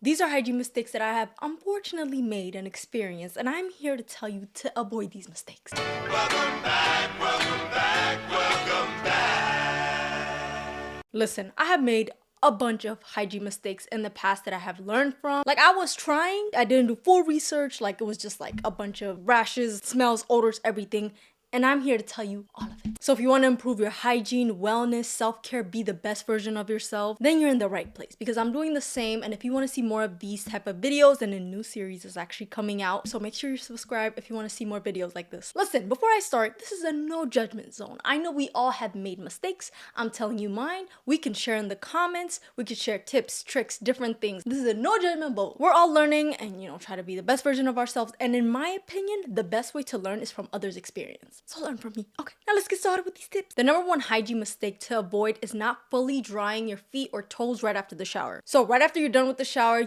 These are hygiene mistakes that I have unfortunately made and experienced, and I'm here to tell you to avoid these mistakes. Welcome back, welcome back, welcome back. Listen, I have made a bunch of hygiene mistakes in the past that I have learned from. Like, I was trying, I didn't do full research, like it was just like a bunch of rashes, smells, odors, everything. And I'm here to tell you all of it. So if you want to improve your hygiene, wellness, self-care, be the best version of yourself, then you're in the right place, because I'm doing the same. And if you want to see more of these type of videos, then a new series is actually coming out. So make sure you subscribe if you want to see more videos like this. Listen, before I start, this is a no judgment zone. I know we all have made mistakes. I'm telling you mine. We can share in the comments. We can share tips, tricks, different things. This is a no judgment vote. We're all learning and, try to be the best version of ourselves. And in my opinion, the best way to learn is from others' experience. So learn from me. Okay, now let's get started with these tips. The number one hygiene mistake to avoid is not fully drying your feet or toes right after the shower. So right after you're done with the shower,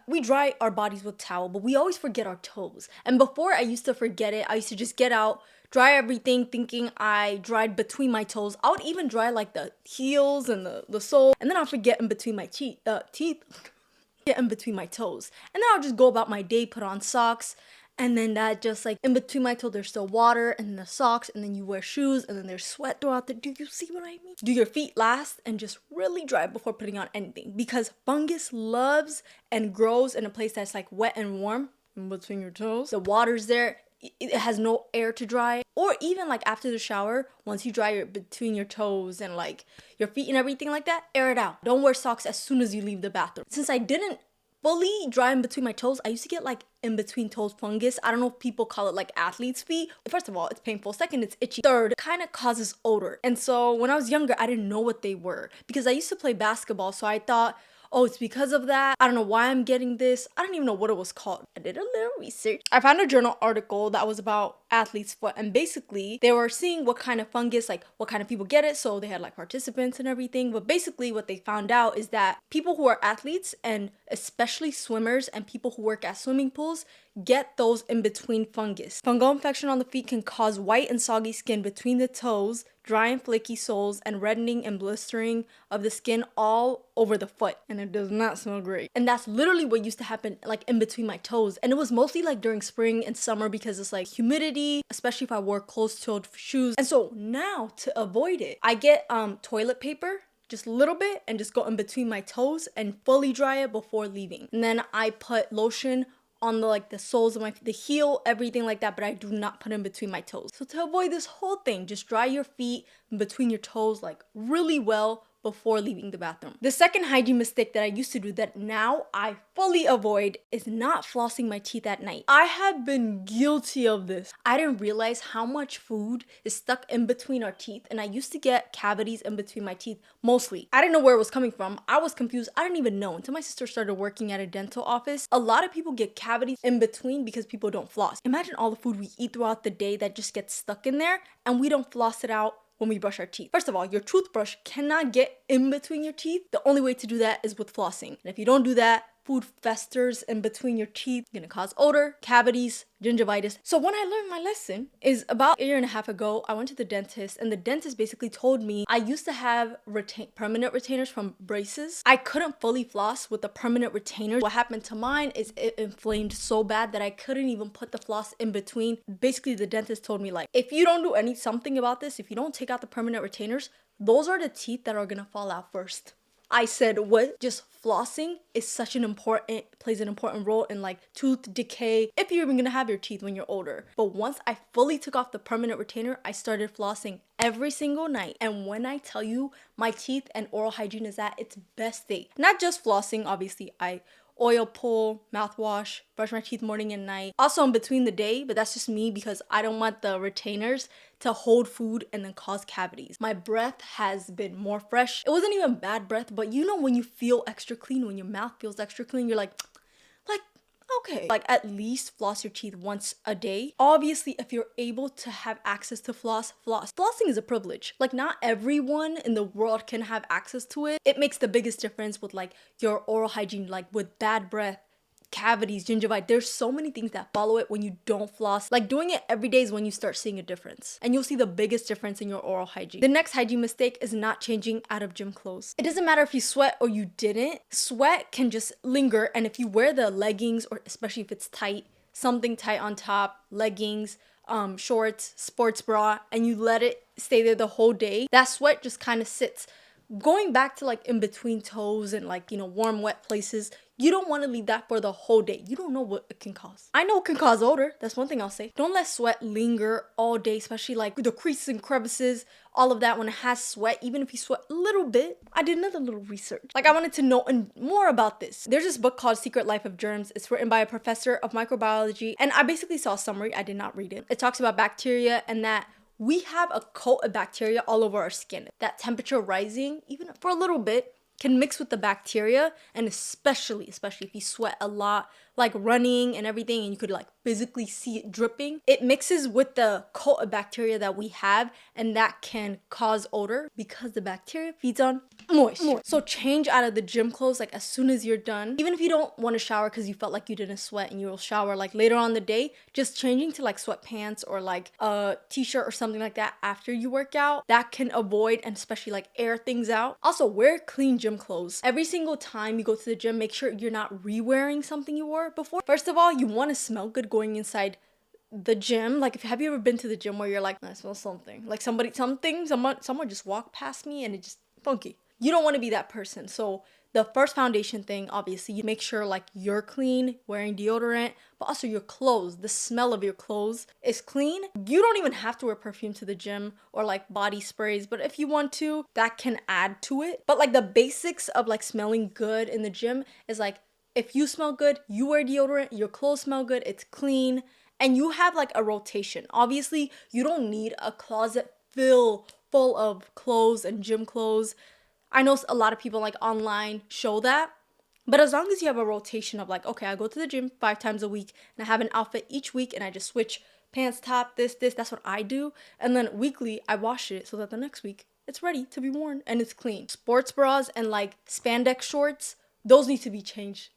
we dry our bodies with towel, but we always forget our toes. And before, I used to forget it. I used to just get out, dry everything thinking I dried between my toes. I would even dry like the heels and the sole, and then I'll forget in between my teeth. Get in between my toes. And then I'll just go about my day, put on socks, and then that just like in between my toes there's still water, and then the socks, and then you wear shoes, and then there's sweat throughout the— do you see what I mean? Do your feet last and just really dry before putting on anything, because fungus loves and grows in a place that's like wet and warm in between your toes. The water's there, it has no air to dry. Or even like after the shower, once you dry between your toes and like your feet and everything like that, air it out. Don't wear socks as soon as you leave the bathroom. Since I didn't fully dry in between my toes, I used to get like in between toes fungus. I don't know if people call it like athlete's feet. First of all, it's painful. Second, it's itchy. Third, it kind of causes odor. And so when I was younger, I didn't know what they were, because I used to play basketball. So I thought, oh, it's because of that. I don't know why I'm getting this. I don't even know what it was called. I did a little research. I found a journal article that was about athlete's foot, and basically they were seeing what kind of fungus, like what kind of people get it. So they had like participants and everything. But basically what they found out is that people who are athletes, and especially swimmers and people who work at swimming pools, get those in between fungus. Fungal infection on the feet can cause white and soggy skin between the toes, dry and flaky soles, and reddening and blistering of the skin all over the foot. And it does not smell great. And that's literally what used to happen like in between my toes. And it was mostly like during spring and summer, because it's like humidity, especially if I wore closed-toed shoes. And so now to avoid it, I get toilet paper, just a little bit, and just go in between my toes and fully dry it before leaving. And then I put lotion on the soles of my feet, the heel, everything like that, but I do not put in between my toes. So to avoid this whole thing, just dry your feet in between your toes like really well before leaving the bathroom. The second hygiene mistake that I used to do that now I fully avoid is not flossing my teeth at night. I have been guilty of this. I didn't realize how much food is stuck in between our teeth, and I used to get cavities in between my teeth mostly. I didn't know where it was coming from. I was confused. I didn't even know until my sister started working at a dental office. A lot of people get cavities in between because people don't floss. Imagine all the food we eat throughout the day that just gets stuck in there, and we don't floss it out when we brush our teeth. First of all, your toothbrush cannot get in between your teeth. The only way to do that is with flossing. And if you don't do that, food festers in between your teeth, gonna cause odor, cavities, gingivitis. So when I learned my lesson is about a year and a half ago, I went to the dentist, and the dentist basically told me I used to have permanent retainers from braces. I couldn't fully floss with the permanent retainers. What happened to mine is it inflamed so bad that I couldn't even put the floss in between. Basically, the dentist told me like, if you don't do something about this, if you don't take out the permanent retainers, those are the teeth that are gonna fall out first. I said, what? Just flossing is plays an important role in like tooth decay, if you're even gonna have your teeth when you're older. But once I fully took off the permanent retainer, I started flossing every single night. And when I tell you, my teeth and oral hygiene is at its best state. Not just flossing, obviously, I oil pull, mouthwash, brush my teeth morning and night. Also in between the day, but that's just me because I don't want the retainers to hold food and then cause cavities. My breath has been more fresh. It wasn't even bad breath, but when you feel extra clean, when your mouth feels extra clean, you're like, okay. Like at least floss your teeth once a day. Obviously, if you're able to have access to floss. Flossing is a privilege. Like not everyone in the world can have access to it. It makes the biggest difference with like your oral hygiene, like with bad breath, cavities, gingivitis. There's so many things that follow it when you don't floss. Like doing it every day is when you start seeing a difference. And you'll see the biggest difference in your oral hygiene. The next hygiene mistake is not changing out of gym clothes. It doesn't matter if you sweat or you didn't. Sweat can just linger, and if you wear the leggings, or especially if it's tight, something tight on top, leggings, shorts, sports bra, and you let it stay there the whole day, that sweat just kind of sits. Going back to like in between toes and like, you know, warm, wet places, you don't want to leave that for the whole day. You don't know what it can cause. I know it can cause odor. That's one thing I'll say. Don't let sweat linger all day, especially like the creases and crevices, all of that when it has sweat, even if you sweat a little bit. I did another little research. Like I wanted to know more about this. There's this book called Secret Life of Germs. It's written by a professor of microbiology, and I basically saw a summary. I did not read it. It talks about bacteria and that we have a coat of bacteria all over our skin. That temperature rising, even for a little bit, can mix with the bacteria, and especially if you sweat a lot, like running and everything, and you could like physically see it dripping, it mixes with the coat of bacteria that we have, and that can cause odor because the bacteria feeds on moisture. So change out of the gym clothes like as soon as you're done. Even if you don't want to shower because you felt like you didn't sweat and you'll shower like later on the day, just changing to like sweatpants or like a t-shirt or something like that after you work out, that can avoid and especially like air things out. Also, wear clean gym clothes. Every single time you go to the gym, make sure you're not re-wearing something you wore before. First of all, you want to smell good going inside the gym. Like, have you ever been to the gym where you're like, I smell something, like someone just walked past me and it just funky? You don't want to be that person. So the first foundation thing, obviously, you make sure like you're clean, wearing deodorant, but also your clothes, the smell of your clothes is clean. You don't even have to wear perfume to the gym or like body sprays, but if you want to, that can add to it. But like the basics of like smelling good in the gym is like, if you smell good, you wear deodorant, your clothes smell good, it's clean, and you have like a rotation. Obviously, you don't need a closet full of clothes and gym clothes. I know a lot of people like online show that, but as long as you have a rotation of like, okay, I go to the gym 5 times a week and I have an outfit each week and I just switch pants, top, this, that's what I do. And then weekly, I wash it so that the next week it's ready to be worn and it's clean. Sports bras and like spandex shorts, those need to be changed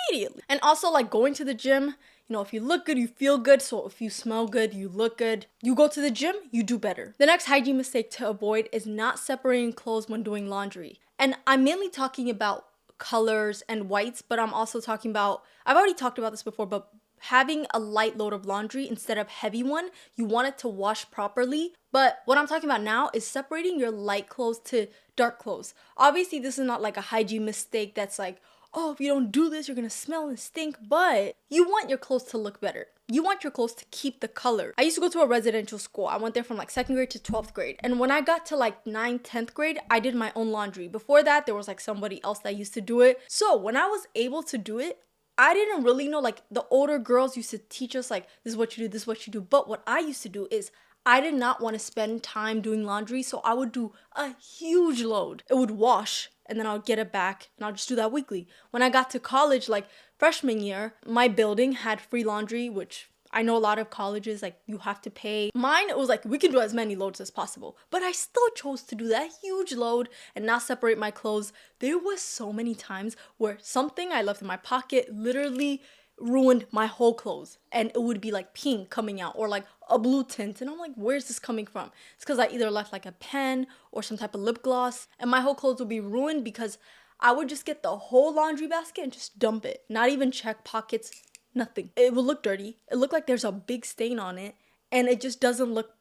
immediately. And also like going to the gym, you know, if you look good, you feel good. So if you smell good, you look good. You go to the gym, you do better. The next hygiene mistake to avoid is not separating clothes when doing laundry. And I'm mainly talking about colors and whites, but I'm also talking about, I've already talked about this before, but having a light load of laundry instead of heavy one, you want it to wash properly. But what I'm talking about now is separating your light clothes to dark clothes. Obviously, this is not like a hygiene mistake that's like, oh, if you don't do this, you're gonna smell and stink, but you want your clothes to look better. You want your clothes to keep the color. I used to go to a residential school. I went there from like 2nd grade to 12th grade. And when I got to like 9th, 10th grade, I did my own laundry. Before that, there was like somebody else that used to do it. So when I was able to do it, I didn't really know, like the older girls used to teach us like, this is what you do, this is what you do. But what I used to do is I did not want to spend time doing laundry. So I would do a huge load. It would wash and then I'll get it back and I'll just do that weekly. When I got to college, like freshman year, my building had free laundry, which I know a lot of colleges, like you have to pay. Mine, it was like, we can do as many loads as possible, but I still chose to do that huge load and not separate my clothes. There was so many times where something I left in my pocket literally ruined my whole clothes, and it would be like pink coming out or like a blue tint, and I'm like, where's this coming from? It's because I either left like a pen or some type of lip gloss, and my whole clothes would be ruined because I would just get the whole laundry basket and just dump it, not even check pockets, nothing. It would look dirty. It looked like there's a big stain on it, and it just doesn't look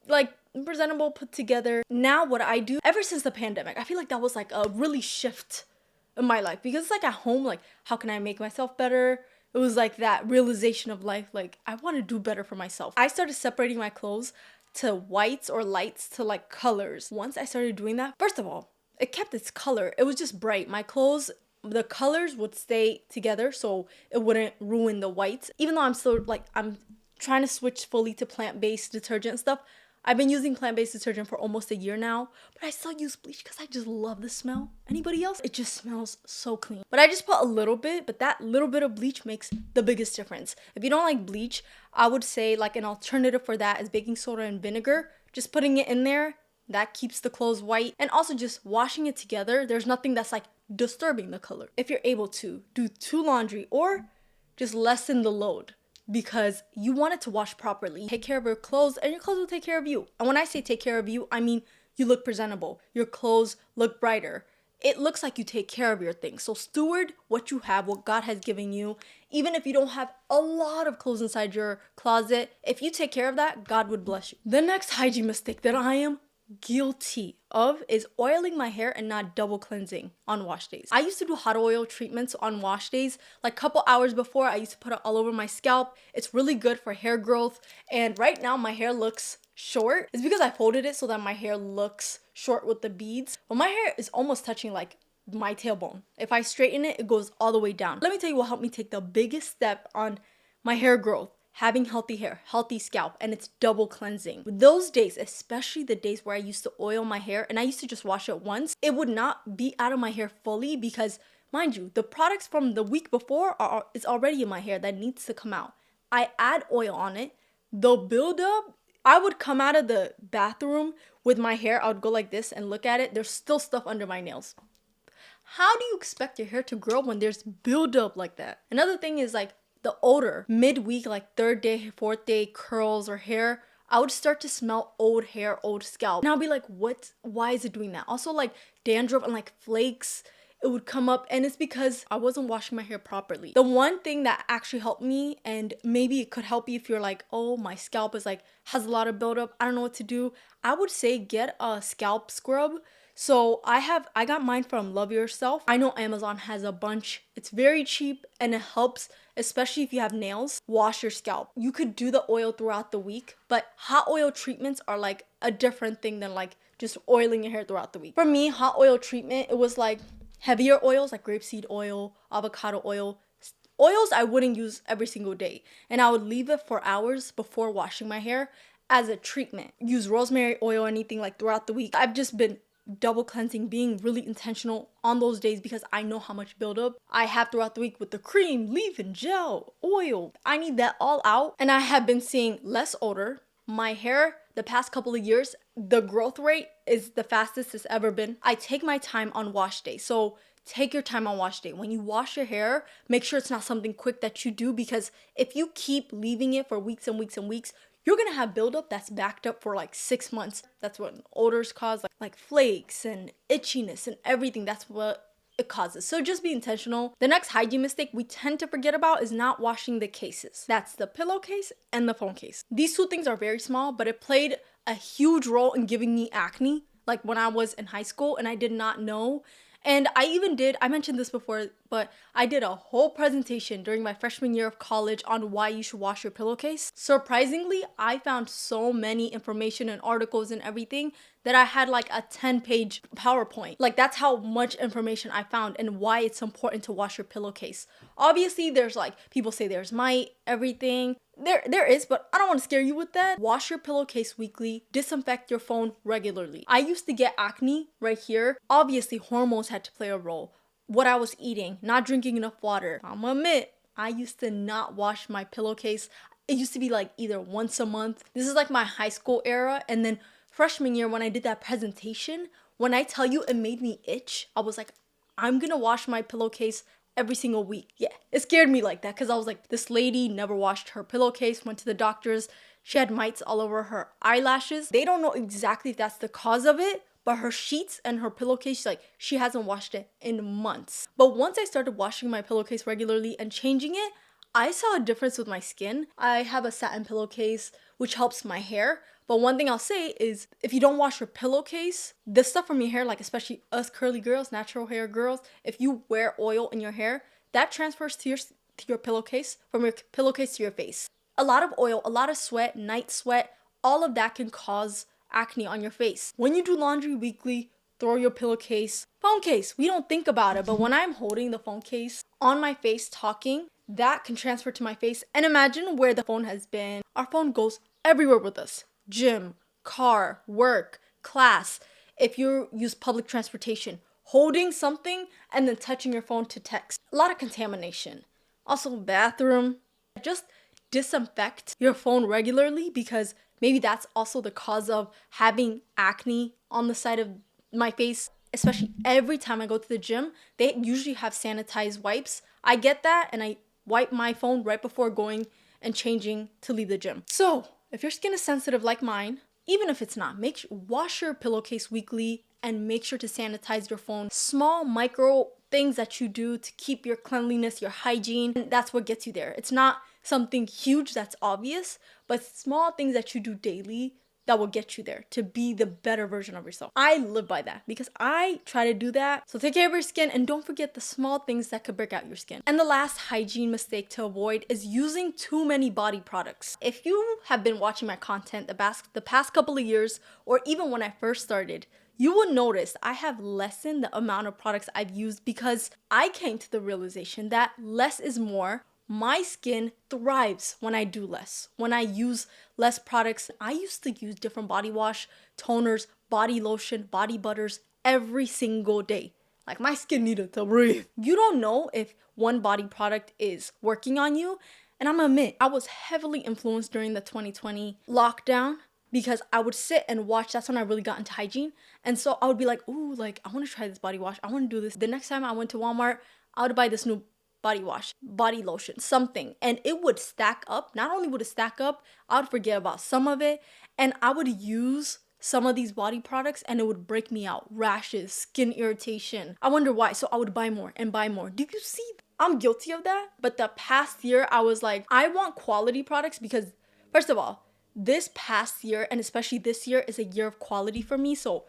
like presentable, put together. Now what I do, ever since the pandemic, I feel like that was like a really shift in my life, because it's like at home, like how can I make myself better? It was like that realization of life, like I want to do better for myself. I started separating my clothes to whites or lights to like colors. Once I started doing that, first of all, it kept its color. It was just bright. My clothes, the colors would stay together so it wouldn't ruin the whites. Even though I'm still like, I'm trying to switch fully to plant-based detergent and stuff. I've been using plant-based detergent for almost a year now, but I still use bleach because I just love the smell. Anybody else? It just smells so clean. But I just put a little bit, but that little bit of bleach makes the biggest difference. If you don't like bleach, I would say like an alternative for that is baking soda and vinegar. Just putting it in there, that keeps the clothes white. And also just washing it together, there's nothing that's like disturbing the color. If you're able to, do 2 laundry, or just lessen the load because you want it to wash properly. Take care of your clothes and your clothes will take care of you. And when I say take care of you, I mean you look presentable. Your clothes look brighter. It looks like you take care of your things. So steward what you have, what God has given you. Even if you don't have a lot of clothes inside your closet, if you take care of that, God would bless you. The next hygiene mistake that I am guilty of is oiling my hair and not double cleansing on wash days. I used to do hot oil treatments on wash days. Like a couple hours before, I used to put it all over my scalp. It's really good for hair growth. And right now my hair looks short. It's because I folded it so that my hair looks short with the beads. But my hair is almost touching like my tailbone. If I straighten it, it goes all the way down. Let me tell you what helped me take the biggest step on my hair growth. Having healthy hair, healthy scalp, and it's double cleansing. Those days, especially the days where I used to oil my hair and I used to just wash it once, it would not be out of my hair fully because, mind you, the products from the week before is already in my hair that needs to come out. I add oil on it, the buildup, I would come out of the bathroom with my hair, I would go like this and look at it, there's still stuff under my nails. How do you expect your hair to grow when there's buildup like that? Another thing is like, the odor midweek, like third day, fourth day curls or hair, I would start to smell old hair, old scalp. And I'll be like, why is it doing that? Also like dandruff and like flakes, it would come up, and it's because I wasn't washing my hair properly. The one thing that actually helped me, and maybe it could help you if you're like, oh, my scalp is like, has a lot of buildup, I don't know what to do. I would say get a scalp scrub. So I got mine from Love Yourself. I know Amazon has a bunch. It's very cheap and it helps, especially if you have nails. Wash your scalp. You could do the oil throughout the week, but hot oil treatments are like a different thing than like just oiling your hair throughout the week. For me, hot oil treatment, it was like heavier oils like grapeseed oil, avocado oil. Oils I wouldn't use every single day, and I would leave it for hours before washing my hair as a treatment. Use rosemary oil or anything like throughout the week. I've just been double cleansing, being really intentional on those days because I know how much buildup I have throughout the week with the cream, leave-in, gel, oil. I need that all out, and I have been seeing less odor. My hair, the past couple of years, the growth rate is the fastest it's ever been. I take my time on wash day, so take your time on wash day. When you wash your hair, make sure it's not something quick that you do, because if you keep leaving it for weeks and weeks and weeks, you're gonna have buildup that's backed up for like 6 months. That's what odors cause, like flakes and itchiness and everything. That's what it causes. So just be intentional. The next hygiene mistake we tend to forget about is not washing the cases. That's the pillowcase and the phone case. These two things are very small, but it played a huge role in giving me acne, like when I was in high school, and I did not know. And I mentioned this before, but I did a whole presentation during my freshman year of college on why you should wash your pillowcase. Surprisingly, I found so many information and articles and everything that I had like a 10-page PowerPoint. Like, that's how much information I found and why it's important to wash your pillowcase. Obviously, there's like, people say there's mite, everything. There is, but I don't want to scare you with that. Wash your pillowcase weekly. Disinfect your phone regularly. I used to get acne right here. Obviously, hormones had to play a role. What I was eating, not drinking enough water. I'm gonna admit, I used to not wash my pillowcase. It used to be like either once a month. This is like my high school era. And then freshman year when I did that presentation, when I tell you it made me itch, I was like, I'm gonna wash my pillowcase every single week. Yeah, it scared me like that because I was like, this lady never washed her pillowcase, went to the doctors. She had mites all over her eyelashes. They don't know exactly if that's the cause of it, but her sheets and her pillowcase, like, she hasn't washed it in months. But once I started washing my pillowcase regularly and changing it, I saw a difference with my skin. I have a satin pillowcase, which helps my hair. But one thing I'll say is, if you don't wash your pillowcase, the stuff from your hair, like especially us curly girls, natural hair girls, if you wear oil in your hair, that transfers to your pillowcase, from your pillowcase to your face. A lot of oil, a lot of sweat, night sweat, all of that can cause acne on your face. When you do laundry weekly, throw your pillowcase, phone case. We don't think about it, but when I'm holding the phone case on my face talking, that can transfer to my face. And imagine where the phone has been. Our phone goes everywhere with us. Gym, car, work, class. If you use public transportation, holding something and then touching your phone to text. A lot of contamination. Also, bathroom. Just disinfect your phone regularly, because maybe that's also the cause of having acne on the side of my face. Especially every time I go to the gym, they usually have sanitized wipes. I get that, and I wipe my phone right before going and changing to leave the gym. So if your skin is sensitive like mine, even if it's not, wash your pillowcase weekly and make sure to sanitize your phone. Small micro things that you do to keep your cleanliness, your hygiene, and that's what gets you there. It's not something huge that's obvious, but small things that you do daily that will get you there to be the better version of yourself. I live by that because I try to do that. So take care of your skin and don't forget the small things that could break out your skin. And the last hygiene mistake to avoid is using too many body products. If you have been watching my content the past couple of years, or even when I first started, you will notice I have lessened the amount of products I've used because I came to the realization that less is more. My skin thrives when I do less, when I use less products. I used to use different body wash, toners, body lotion, body butters every single day. Like my skin needed to breathe. You don't know if one body product is working on you. And I'm gonna admit, I was heavily influenced during the 2020 lockdown because I would sit and watch. That's when I really got into hygiene. And so I would be like, ooh, like I wanna try this body wash. I wanna do this. The next time I went to Walmart, I would buy this new body wash, body lotion, something, and it would stack up. Not only would it stack up, I would forget about some of it, and I would use some of these body products and it would break me out. Rashes, skin irritation. I wonder why. So I would buy more and buy more. Do you see? I'm guilty of that. But the past year, I was like, I want quality products because, first of all, this past year, and especially this year, is a year of quality for me. So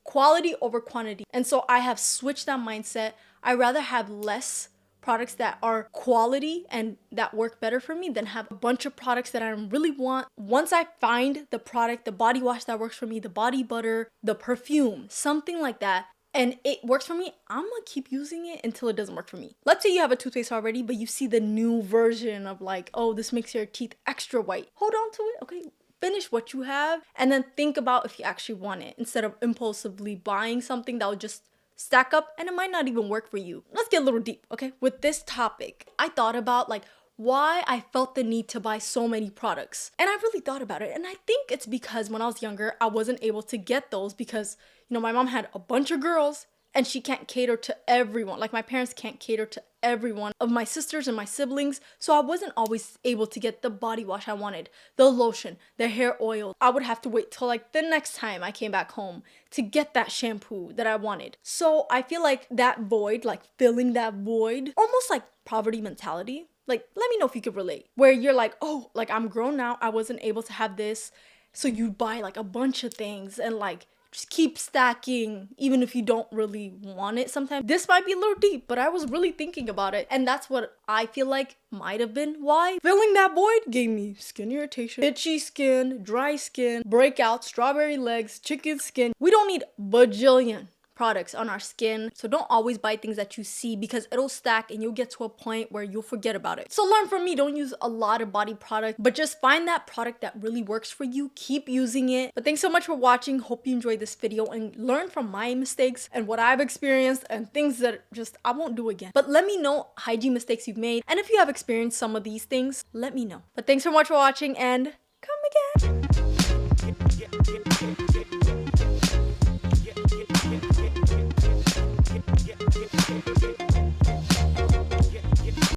quality over quantity. And so I have switched that mindset. I rather have less products that are quality and that work better for me than have a bunch of products that I don't really want. Once I find the product, the body wash that works for me, the body butter, the perfume, something like that, and it works for me, I'm gonna keep using it until it doesn't work for me. Let's say you have a toothpaste already, but you see the new version of like, oh, this makes your teeth extra white. Hold on to it, okay? Finish what you have and then think about if you actually want it instead of impulsively buying something that will just stack up and it might not even work for you. Let's get a little deep, okay? With this topic, I thought about like why I felt the need to buy so many products. And I really thought about it. And I think it's because when I was younger, I wasn't able to get those because, you know, my mom had a bunch of girls and she can't cater to everyone. Like my parents can't cater to everyone of my sisters and my siblings. So I wasn't always able to get the body wash I wanted, the lotion, the hair oil. I would have to wait till like the next time I came back home to get that shampoo that I wanted. So I feel like that void, like filling that void, almost like poverty mentality. Like, let me know if you could relate. Where you're like, oh, like I'm grown now. I wasn't able to have this. So you buy like a bunch of things and like just keep stacking even if you don't really want it sometimes. This might be a little deep, but I was really thinking about it. And that's what I feel like might have been why. Filling that void gave me skin irritation, itchy skin, dry skin, breakouts, strawberry legs, chicken skin. We don't need bajillion products on our skin. So don't always buy things that you see because it'll stack and you'll get to a point where you'll forget about it. So learn from me, don't use a lot of body product, but just find that product that really works for you. Keep using it. But thanks so much for watching. Hope you enjoyed this video and learn from my mistakes and what I've experienced and things that just I won't do again. But let me know hygiene mistakes you've made. And if you have experienced some of these things, let me know. But thanks so much for watching and come again.